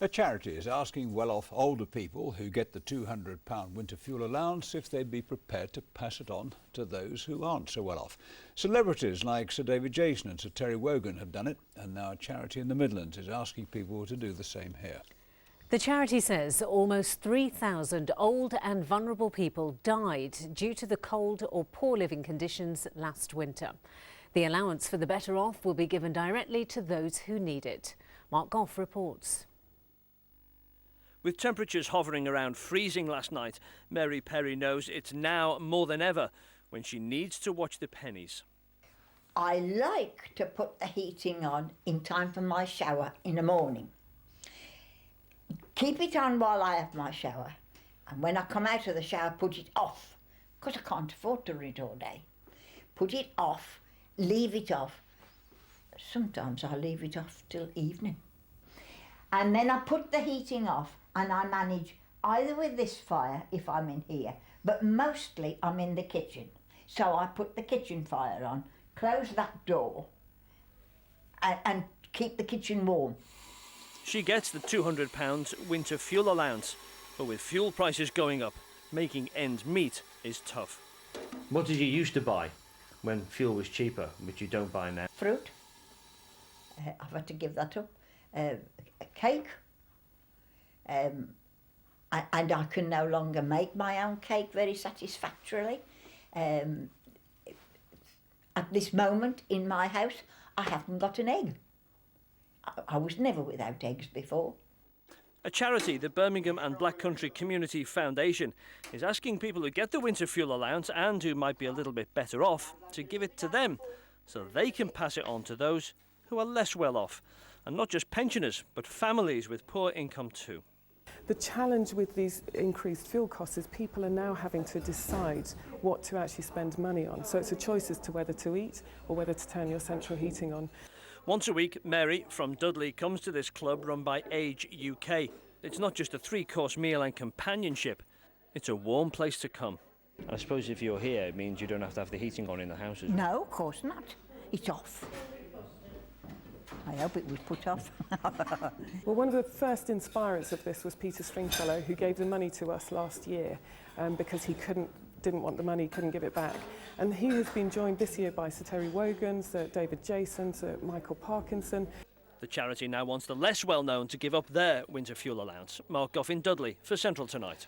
A charity is asking well-off older people who get the £200 winter fuel allowance if they'd be prepared to pass it on to those who aren't so well off. Celebrities like Sir David Jason and Sir Terry Wogan have done it, and now a charity in the Midlands is asking people to do the same here. The charity says almost 3,000 old and vulnerable people died due to the cold or poor living conditions last winter. The allowance for the better off will be given directly to those who need it. Mark Goff reports. With temperatures hovering around freezing last night, Mary Perry knows it's now more than ever when she needs to watch the pennies. I like to put the heating on in time for my shower in the morning. Keep it on while I have my shower, and when I come out of the shower, put it off, because I can't afford to read all day. Put it off, leave it off. Sometimes I leave it off till evening. And then I put the heating off, and I manage either with this fire if I'm in here, but mostly I'm in the kitchen. So I put the kitchen fire on, close that door, and keep the kitchen warm. She gets the £200 winter fuel allowance, but with fuel prices going up, making ends meet is tough. What did you used to buy when fuel was cheaper, which you don't buy now? Fruit. I've had to give that up. A cake. And I can no longer make my own cake very satisfactorily. At this moment in my house, I haven't got an egg. I was never without eggs before. A charity, the Birmingham and Black Country Community Foundation, is asking people who get the winter fuel allowance and who might be a little bit better off to give it to them so they can pass it on to those who are less well off. And not just pensioners, but families with poor income too. The challenge with these increased fuel costs is people are now having to decide what to actually spend money on. So it's a choice as to whether to eat or whether to turn your central heating on. Once a week, Mary from Dudley comes to this club run by Age UK. It's not just a 3-course meal and companionship, it's a warm place to come. I suppose if you're here, it means you don't have to have the heating on in the houses. No, of course not. It's off. I hope it was put off. Well, one of the first inspirers of this was Peter Stringfellow, who gave the money to us last year because he didn't want the money, couldn't give it back. And he has been joined this year by Sir Terry Wogan, Sir David Jason, Sir Michael Parkinson. The charity now wants the less well-known to give up their winter fuel allowance. Mark Goff in Dudley for Central Tonight.